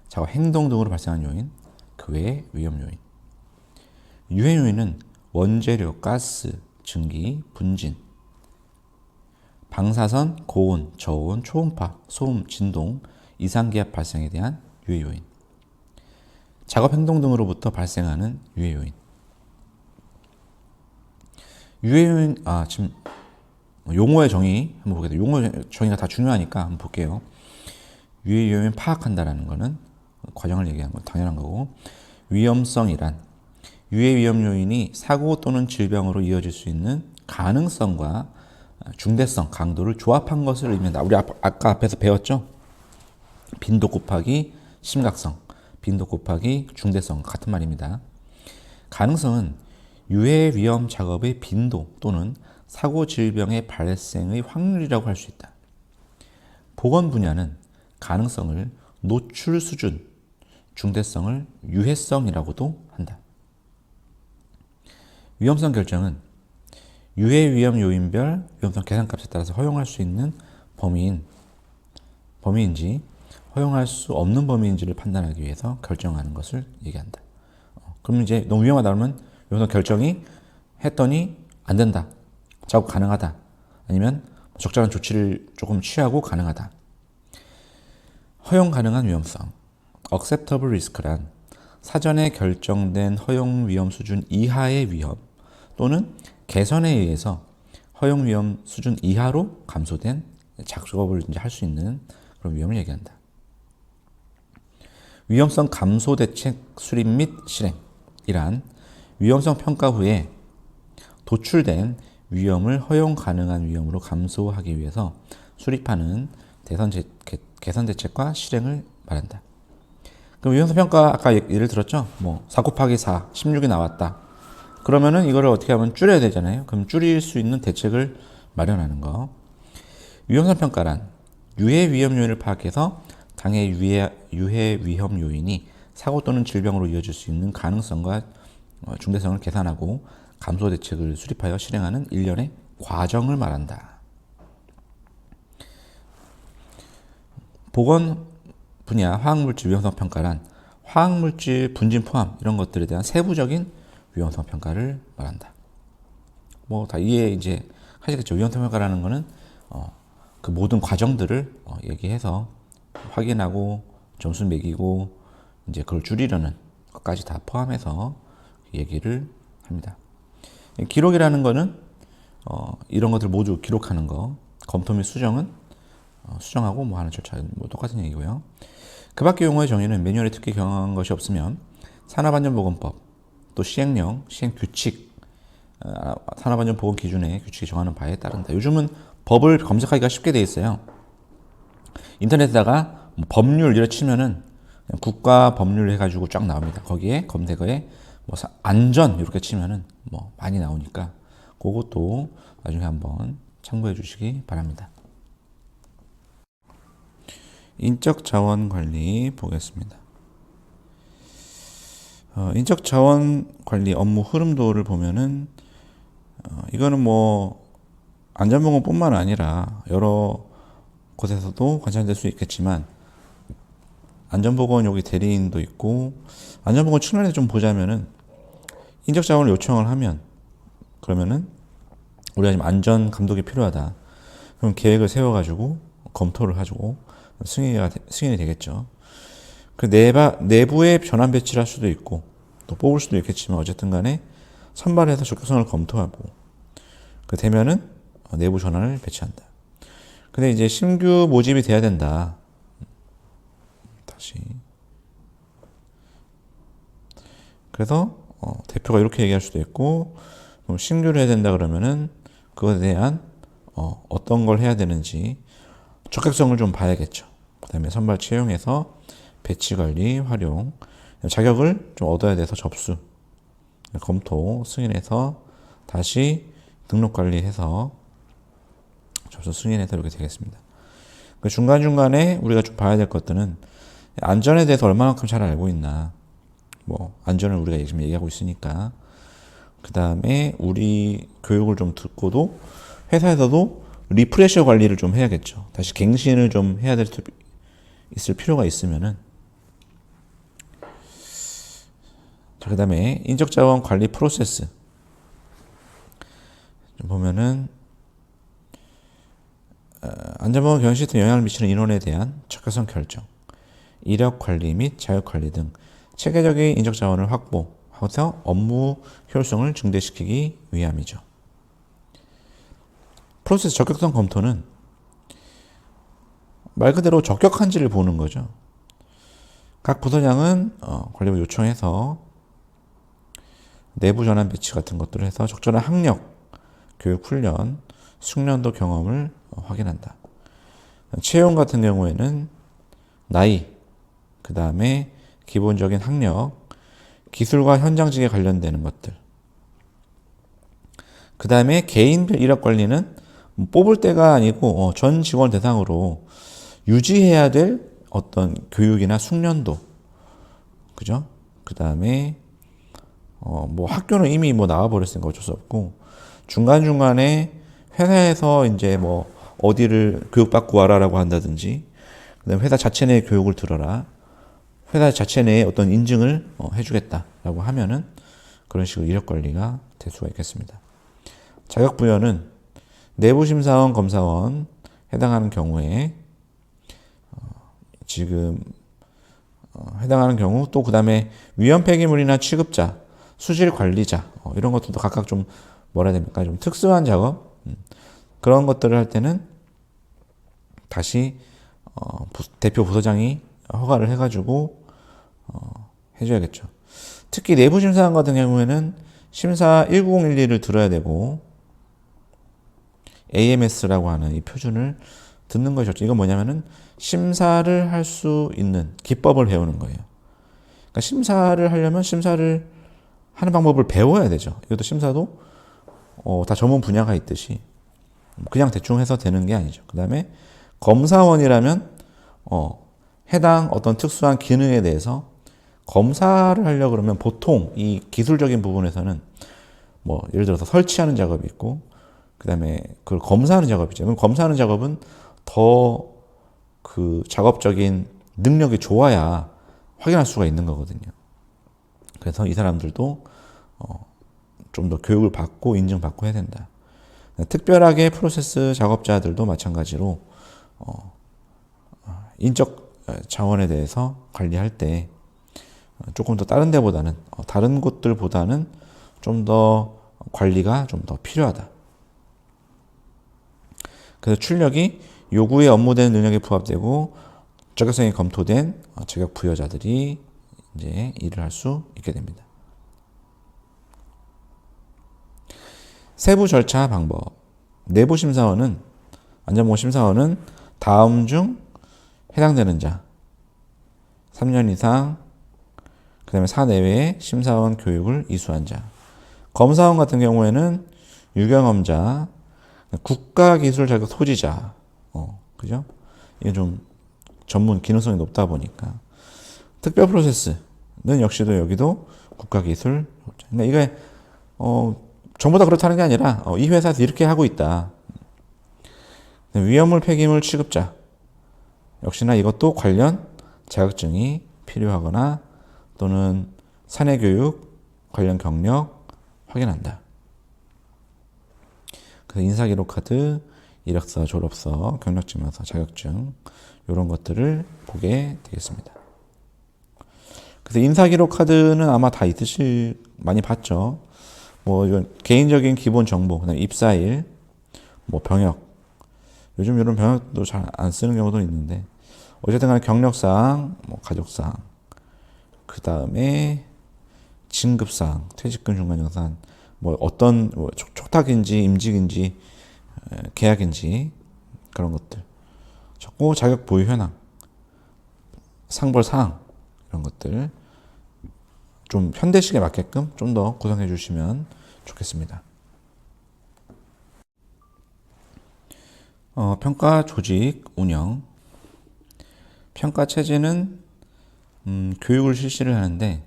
작업 행동 등으로 발생한 요인, 그 외의 위험 요인. 유해 요인은 원재료, 가스, 증기, 분진, 방사선, 고온, 저온, 초음파, 소음, 진동, 이상기압 발생에 대한 유해 요인. 작업 행동 등으로부터 발생하는 유해 요인. 유해 요인, 지금 용어의 정의 한번 보겠습니다. 용어 정의가 다 중요하니까 한번 볼게요. 유해 요인 파악한다라는 거는 과정을 얘기하는 건 당연한 거고, 위험성이란 유해 위험 요인이 사고 또는 질병으로 이어질 수 있는 가능성과 중대성, 강도를 조합한 것을 의미한다. 우리 아까 앞에서 배웠죠? 빈도 곱하기 심각성, 빈도 곱하기 중대성 같은 말입니다. 가능성은 유해 위험 작업의 빈도 또는 사고 질병의 발생의 확률이라고 할 수 있다. 보건 분야는 가능성을 노출 수준, 중대성을 유해성이라고도 한다. 위험성 결정은 유해 위험 요인별 위험성 계산값에 따라서 허용할 수 있는 범위인지 허용할 수 없는 범위인지를 판단하기 위해서 결정하는 것을 얘기한다. 그럼 이제 너무 위험하다 그러면 위험성 결정이 했더니 안 된다. 작업 가능하다. 아니면 적절한 조치를 조금 취하고 가능하다. 허용 가능한 위험성. acceptable risk란 사전에 결정된 허용 위험 수준 이하의 위험 또는 개선에 의해서 허용 위험 수준 이하로 감소된 작업을 이제 할 수 있는 그런 위험을 얘기한다. 위험성 감소 대책 수립 및 실행이란 위험성 평가 후에 도출된 위험을 허용 가능한 위험으로 감소하기 위해서 수립하는 개선 대책과 실행을 말한다. 그럼 위험성 평가 아까 예를 들었죠? 4 곱하기 4, 16이 나왔다. 그러면은 이거를 어떻게 하면 줄여야 되잖아요. 그럼 줄일 수 있는 대책을 마련하는 거. 위험성 평가란 유해 위험 요인을 파악해서 당해 유해 위험 요인이 사고 또는 질병으로 이어질 수 있는 가능성과 중대성을 계산하고 감소 대책을 수립하여 실행하는 일련의 과정을 말한다. 보건 분야 화학물질 위험성 평가란 화학물질 분진 포함 이런 것들에 대한 세부적인 위험성 평가를 말한다. 다 이해 이제 하시겠죠. 위험성 평가라는 거는 그 모든 과정들을 얘기해서 확인하고 점수 매기고 이제 그걸 줄이려는 것까지 다 포함해서 얘기를 합니다. 기록이라는 거는 이런 것들 모두 기록하는 거. 검토 및 수정은 수정하고 하는 절차 똑같은 얘기고요. 그 밖의 용어의 정의는 매뉴얼에 특히 경한 것이 없으면 산업안전보건법 또 시행령, 시행규칙 산업안전보건 기준의 규칙이 정하는 바에 따른다. 요즘은 법을 검색하기가 쉽게 돼 있어요. 인터넷에다가 법률 이렇게 치면은 국가 법률 해가지고 쫙 나옵니다. 거기에 검색어에 안전 이렇게 치면은 많이 나오니까 그것도 나중에 한번 참고해 주시기 바랍니다. 인적 자원 관리 보겠습니다. 인적 자원 관리 업무 흐름도를 보면은 이거는 안전보건뿐만 아니라 여러 곳에서도 관찰될 수 있겠지만 안전보건 여기 대리인도 있고 안전보건 측면에서 좀 보자면은 인적 자원을 요청을 하면 그러면은 우리가 지금 안전 감독이 필요하다. 그럼 계획을 세워가지고 검토를 하고 승인이 되겠죠. 그 내부에 전환 배치를 할 수도 있고 또 뽑을 수도 있겠지만 어쨌든 간에 선발해서 적격성을 검토하고 그 되면은 내부 전환을 배치한다. 근데 이제 신규 모집이 돼야 된다. 다시. 그래서 대표가 이렇게 얘기할 수도 있고 신규를 해야 된다 그러면은 그것에 대한 어떤 걸 해야 되는지 적격성을 좀 봐야겠죠. 그 다음에 선발 채용해서 배치 관리, 활용, 자격을 좀 얻어야 돼서 접수, 검토, 승인해서 다시 등록 관리해서 접수 승인해서 이렇게 되겠습니다. 그 중간중간에 우리가 좀 봐야 될 것들은 안전에 대해서 얼마만큼 잘 알고 있나. 안전을 우리가 지금 얘기하고 있으니까. 그 다음에 우리 교육을 좀 듣고도 회사에서도 리프레셔 관리를 좀 해야겠죠. 다시 갱신을 좀 해야 될 있을 필요가 있으면은. 자, 그 다음에 인적자원 관리 프로세스. 좀 보면은, 안전보건 경영 시스템에 영향을 미치는 인원에 대한 적격성 결정, 이력 관리 및 자격 관리 등 체계적인 인적 자원을 확보해서 업무 효율성을 증대시키기 위함이죠. 프로세스 적격성 검토는 말 그대로 적격한지를 보는 거죠. 각 부서장은 관리부 요청해서 내부 전환 배치 같은 것들을 해서 적절한 학력, 교육 훈련, 숙련도 경험을 확인한다. 채용 같은 경우에는 나이, 그 다음에 기본적인 학력, 기술과 현장직에 관련되는 것들. 그 다음에 개인별 이력 관리는 뽑을 때가 아니고 전 직원 대상으로 유지해야 될 어떤 교육이나 숙련도, 그죠? 그 다음에 뭐 학교는 이미 뭐 나와버렸으니까 어쩔 수 없고 중간중간에 회사에서 이제 뭐 어디를 교육받고 와라라고 한다든지, 그다음에 회사 자체 내 교육을 들어라, 회사 자체 내에 어떤 인증을 해주겠다라고 하면은 그런 식으로 이력 관리가 될 수가 있겠습니다. 자격 부여는 내부 심사원, 검사원 해당하는 경우에 지금 해당하는 경우, 또 그다음에 위험 폐기물이나 취급자, 수질 관리자 이런 것들도 각각 좀 뭐라 해야 됩니까? 좀 특수한 작업, 그런 것들을 할 때는 다시 대표 부서장이 허가를 해가지고 해줘야겠죠. 특히 내부 심사원 같은 경우에는 심사 19011을 들어야 되고 AMS라고 하는 이 표준을 듣는 것이 좋죠. 이건 뭐냐면은 심사를 할 수 있는 기법을 배우는 거예요. 그러니까 심사를 하려면 심사를 하는 방법을 배워야 되죠. 이것도 심사도 다 전문 분야가 있듯이 그냥 대충 해서 되는 게 아니죠. 그 다음에 검사원이라면 해당 어떤 특수한 기능에 대해서 검사를 하려고 그러면 보통 이 기술적인 부분에서는 뭐 예를 들어서 설치하는 작업이 있고 그 다음에 그걸 검사하는 작업이죠. 그럼 검사하는 작업은 더 그 작업적인 능력이 좋아야 확인할 수가 있는 거거든요. 그래서 이 사람들도 좀 더 교육을 받고 인증받고 해야 된다. 특별하게 프로세스 작업자들도 마찬가지로 인적 자원에 대해서 관리할 때 조금 더 다른 데보다는 다른 곳들보다는 좀 더 관리가 좀 더 필요하다. 그래서 출력이 요구에 업무된 능력에 부합되고 적격성이 검토된 자격 부여자들이 이제 일을 할 수 있게 됩니다. 세부 절차 방법. 내부 심사원은, 안전보건 심사원은 다음 중 해당되는 자, 3년 이상, 그 다음에 사내외의 심사원 교육을 이수한 자. 검사원 같은 경우에는 유경험자, 국가기술 자격 소지자, 그죠? 이게 좀 전문 기능성이 높다 보니까. 특별 프로세스는 역시도 여기도 국가기술. 그러니까 이게, 전부 다 그렇다는 게 아니라, 이 회사에서 이렇게 하고 있다. 위험물 폐기물 취급자. 역시나 이것도 관련 자격증이 필요하거나 또는 사내교육 관련 경력 확인한다. 그래서 인사기록카드, 이력서, 졸업서, 경력증명서, 자격증 이런 것들을 보게 되겠습니다. 그래서 인사기록카드는 아마 다 많이 봤죠. 뭐 이건 개인적인 기본 정보, 그다음에 입사일, 뭐 병역. 요즘 이런 병역도 잘 안 쓰는 경우도 있는데 어쨌든 간에 경력사항, 뭐 가족사항, 그 다음에 진급사항, 퇴직금 중간정산, 뭐 어떤 뭐 촉탁인지 임직인지 계약인지 그런 것들 적고 자격 보유 현황, 상벌 사항 이런 것들 좀 현대식에 맞게끔 좀 더 구성해 주시면 좋겠습니다. 평가 조직 운영. 평가 체제는 교육을 실시를 하는데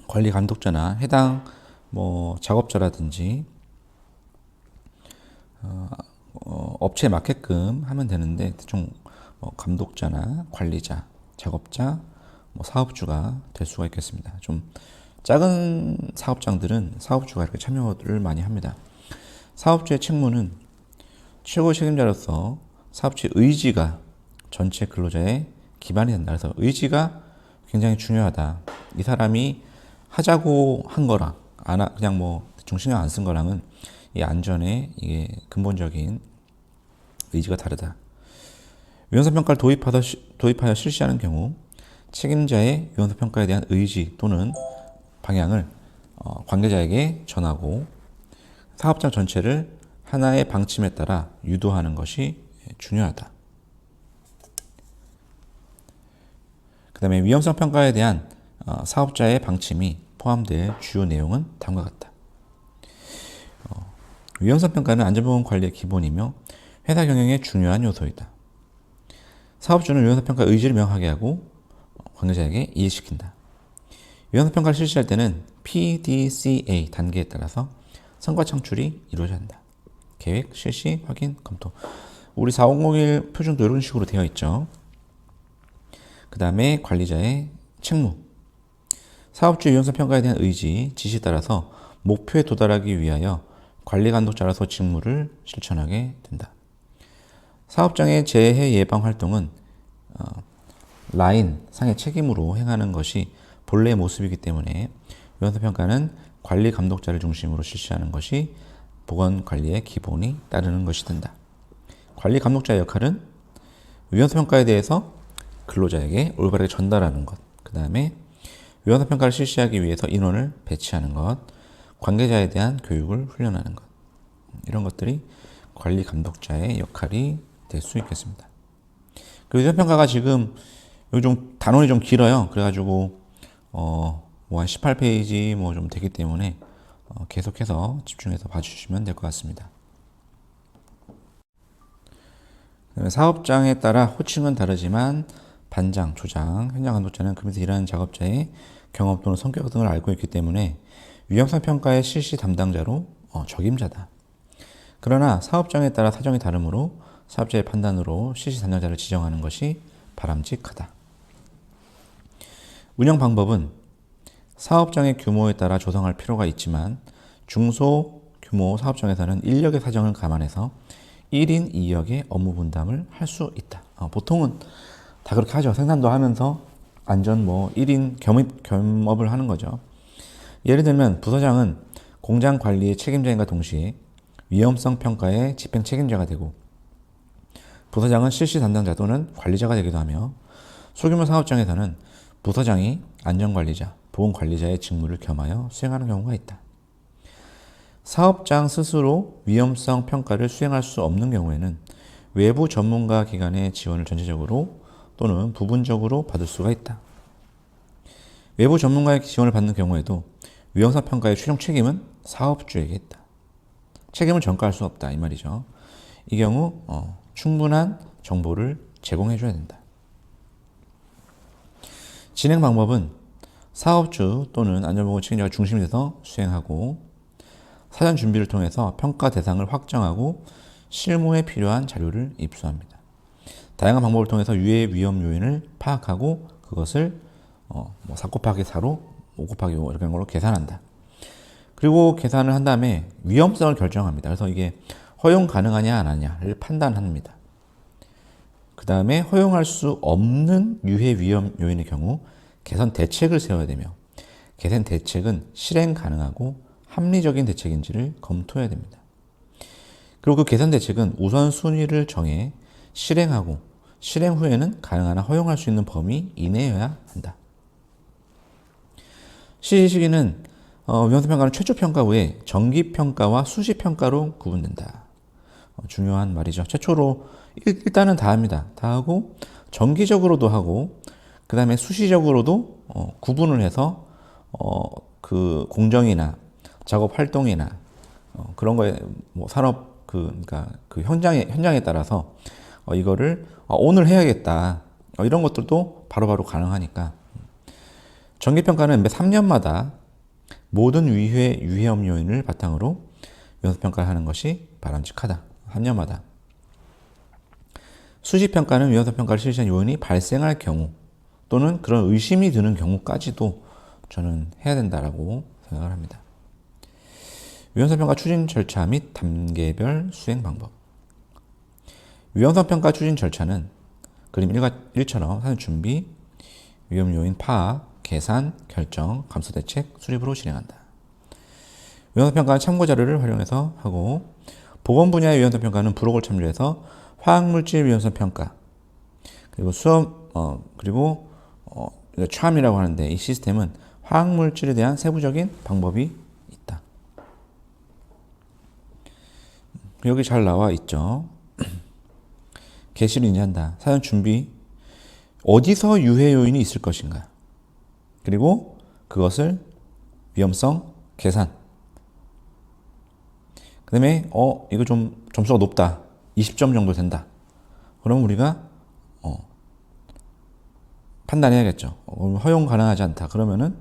관리 감독자나 해당 뭐 작업자라든지 업체에 맞게끔 하면 되는데 대충 감독자나 관리자, 작업자, 뭐 사업주가 될 수가 있겠습니다. 좀 작은 사업장들은 사업주가 이렇게 참여를 많이 합니다. 사업주의 책무는 최고 책임자로서 사업주의 의지가 전체 근로자의 기반이 된다. 그래서 의지가 굉장히 중요하다. 이 사람이 하자고 한 거랑 그냥 뭐 대충 신경 안 쓴 거랑은 이 안전에 이게 근본적인 의지가 다르다. 위헌성 평가를 도입하여 실시하는 경우 책임자의 위헌성 평가에 대한 의지 또는 방향을 관계자에게 전하고 사업장 전체를 하나의 방침에 따라 유도하는 것이 중요하다. 그 다음에 위험성 평가에 대한 사업자의 방침이 포함될 주요 내용은 다음과 같다. 위험성 평가는 안전보건 관리의 기본이며 회사 경영의 중요한 요소이다. 사업주는 위험성 평가 의지를 명확하게 하고 관계자에게 이해시킨다. 위험성 평가를 실시할 때는 PDCA 단계에 따라서 성과 창출이 이루어져야 한다. 계획, 실시, 확인, 검토. 우리 4001 표준도 이런 식으로 되어 있죠. 그 다음에 관리자의 책무. 사업주 위험성 평가에 대한 의지, 지시에 따라서 목표에 도달하기 위하여 관리 감독자로서 직무를 실천하게 된다. 사업장의 재해 예방 활동은 라인 상의 책임으로 행하는 것이 본래의 모습이기 때문에 위험성 평가는 관리 감독자를 중심으로 실시하는 것이 보건 관리의 기본이 따르는 것이 된다. 관리 감독자의 역할은 위험성 평가에 대해서 근로자에게 올바르게 전달하는 것, 그 다음에 위험성 평가를 실시하기 위해서 인원을 배치하는 것, 관계자에 대한 교육을 훈련하는 것, 이런 것들이 관리 감독자의 역할이 될 수 있겠습니다. 그 위험성 평가가 지금 여기 좀 단원이 좀 길어요. 그래가지고 뭐 한 18페이지 뭐 좀 되기 때문에 계속해서 집중해서 봐주시면 될 것 같습니다. 사업장에 따라 호칭은 다르지만 반장, 조장, 현장 감독자는 그곳에서 일하는 작업자의 경험 또는 성격 등을 알고 있기 때문에 위험성 평가의 실시 담당자로 적임자다. 그러나 사업장에 따라 사정이 다르므로 사업자의 판단으로 실시 담당자를 지정하는 것이 바람직하다. 운영 방법은 사업장의 규모에 따라 조성할 필요가 있지만 중소규모 사업장에서는 인력의 사정을 감안해서 1인 2역의 업무 분담을 할 수 있다. 보통은 다 그렇게 하죠. 생산도 하면서 안전 1인 겸업을 하는 거죠. 예를 들면 부서장은 공장 관리의 책임자인과 동시에 위험성 평가의 집행 책임자가 되고 부서장은 실시 담당자 또는 관리자가 되기도 하며 소규모 사업장에서는 부서장이 안전관리자, 보건관리자의 직무를 겸하여 수행하는 경우가 있다. 사업장 스스로 위험성 평가를 수행할 수 없는 경우에는 외부 전문가 기관의 지원을 전체적으로 또는 부분적으로 받을 수가 있다. 외부 전문가의 지원을 받는 경우에도 위험성 평가의 최종 책임은 사업주에게 있다. 책임을 전가할 수 없다 이 말이죠. 이 경우 충분한 정보를 제공해 줘야 된다. 진행 방법은 사업주 또는 안전보건 책임자가 중심이 돼서 수행하고 사전 준비를 통해서 평가 대상을 확정하고 실무에 필요한 자료를 입수합니다. 다양한 방법을 통해서 유해 위험 요인을 파악하고 그것을 4 곱하기 4로 5 곱하기 5 이렇게 걸로 계산한다. 그리고 계산을 한 다음에 위험성을 결정합니다. 그래서 이게 허용 가능하냐 안 하냐를 판단합니다. 그 다음에 허용할 수 없는 유해 위험 요인의 경우 개선 대책을 세워야 되며 개선 대책은 실행 가능하고 합리적인 대책인지를 검토해야 됩니다. 그리고 그 개선 대책은 우선순위를 정해 실행하고 실행 후에는 가능한 한 허용할 수 있는 범위 이내여야 한다. 실시 시기는 위험성 평가는 최초 평가 후에 정기 평가와 수시 평가로 구분된다. 중요한 말이죠. 최초로 일단은 다 합니다. 다 하고 정기적으로도 하고 그 다음에 수시적으로도 구분을 해서 그 공정이나 작업 활동이나 그런 거에 산업 그러니까 그 현장에 따라서 이거를 오늘 해야겠다 이런 것들도 바로바로 가능하니까 정기 평가는 매 3년마다 모든 위험 요인을 바탕으로 위험성 평가를 하는 것이 바람직하다. 3년마다. 수시 평가는 위험성 평가를 실시한 요인이 발생할 경우 또는 그런 의심이 드는 경우까지도 저는 해야 된다라고 생각을 합니다. 위험성 평가 추진 절차 및 단계별 수행 방법. 위험성 평가 추진 절차는 그림 1처럼 사전 준비, 위험 요인 파악, 계산, 결정, 감소 대책, 수립으로 진행한다. 위험성 평가는 참고 자료를 활용해서 하고, 보건 분야의 위험성 평가는 부록을 참조해서 화학물질 위험성 평가, 그리고 그리고 CHAM이라고 하는데, 이 시스템은 화학물질에 대한 세부적인 방법이 있다. 여기 잘 나와 있죠. 개시를 인지한다. 사전 준비. 어디서 유해 요인이 있을 것인가. 그리고 그것을 위험성 계산. 그 다음에 이거 좀 점수가 높다. 20점 정도 된다. 그럼 우리가 판단해야겠죠. 허용 가능하지 않다. 그러면은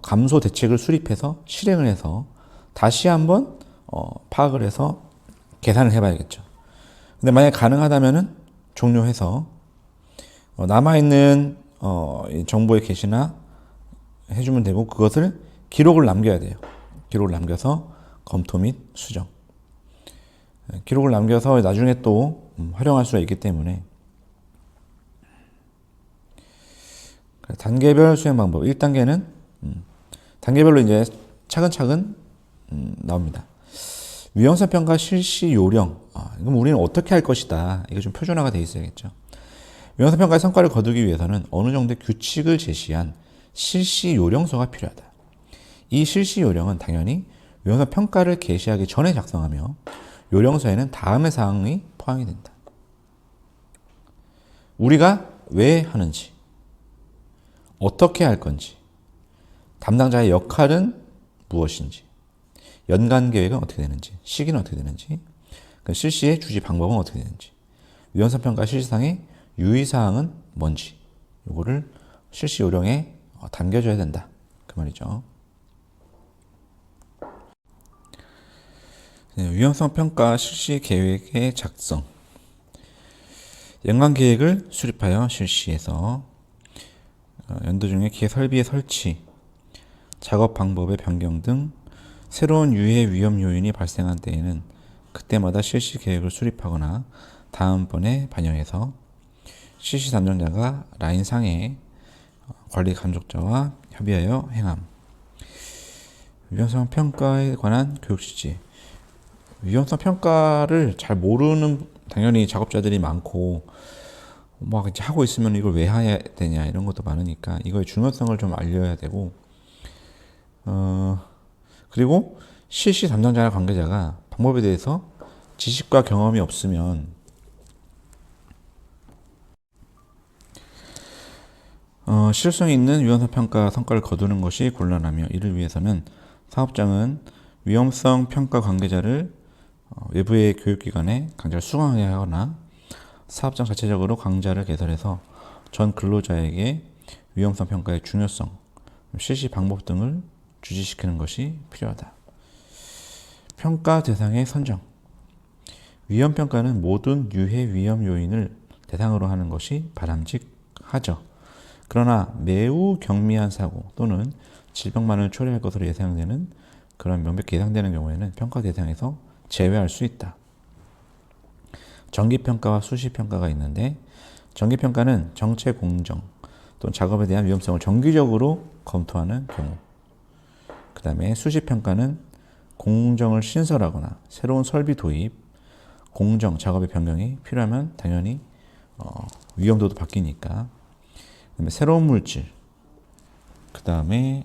감소 대책을 수립해서 실행을 해서 다시 한번 파악을 해서 계산을 해봐야겠죠. 근데 만약 가능하다면은 종료해서 남아있는 정보의 게시나 해주면 되고, 그것을 기록을 남겨야 돼요. 기록을 남겨서 검토 및 수정. 기록을 남겨서 나중에 또 활용할 수가 있기 때문에. 단계별 수행 방법. 1단계는 단계별로 이제 차근차근 나옵니다. 위험성 평가 실시 요령. 그럼 우리는 어떻게 할 것이다. 이게 좀 표준화가 되어 있어야겠죠. 위험성 평가의 성과를 거두기 위해서는 어느 정도의 규칙을 제시한 실시 요령서가 필요하다. 이 실시 요령은 당연히 위험성 평가를 개시하기 전에 작성하며, 요령서에는 다음의 사항이 포함이 된다. 우리가 왜 하는지, 어떻게 할 건지, 담당자의 역할은 무엇인지, 연간 계획은 어떻게 되는지, 시기는 어떻게 되는지, 실시의 주지 방법은 어떻게 되는지, 위험성 평가 실시상의 유의사항은 뭔지, 이거를 실시 요령에 담겨줘야 된다. 그 말이죠. 위험성 평가 실시 계획의 작성. 연간 계획을 수립하여 실시해서 연도 중에 기계 설비의 설치, 작업 방법의 변경 등 새로운 유해 위험 요인이 발생한 때에는 그때마다 실시 계획을 수립하거나 다음번에 반영해서 실시 담당자가 라인상의 관리 감독자와 협의하여 행함. 위험성 평가에 관한 교육 지지. 위험성 평가를 잘 모르는 당연히 작업자들이 많고, 막 이제 하고 있으면 이걸 왜 해야 되냐 이런 것도 많으니까 이거의 중요성을 좀 알려야 되고, 그리고 실시 담당자나 관계자가 방법에 대해서 지식과 경험이 없으면 실효성 있는 위험성 평가 성과를 거두는 것이 곤란하며, 이를 위해서는 사업장은 위험성 평가 관계자를 외부의 교육기관에 강좌를 수강하게 하거나 사업장 자체적으로 강좌를 개설해서 전 근로자에게 위험성 평가의 중요성, 실시 방법 등을 주지시키는 것이 필요하다. 평가 대상의 선정. 위험 평가는 모든 유해 위험 요인을 대상으로 하는 것이 바람직하죠. 그러나 매우 경미한 사고 또는 질병만을 초래할 것으로 예상되는 그런 명백히 예상되는 경우에는 평가 대상에서 제외할 수 있다. 정기평가와 수시평가가 있는데, 정기평가는 정체 공정 또는 작업에 대한 위험성을 정기적으로 검토하는 경우, 그 다음에 수시평가는 공정을 신설하거나 새로운 설비 도입, 공정, 작업의 변경이 필요하면 당연히 위험도도 바뀌니까, 그 다음에 새로운 물질, 그 다음에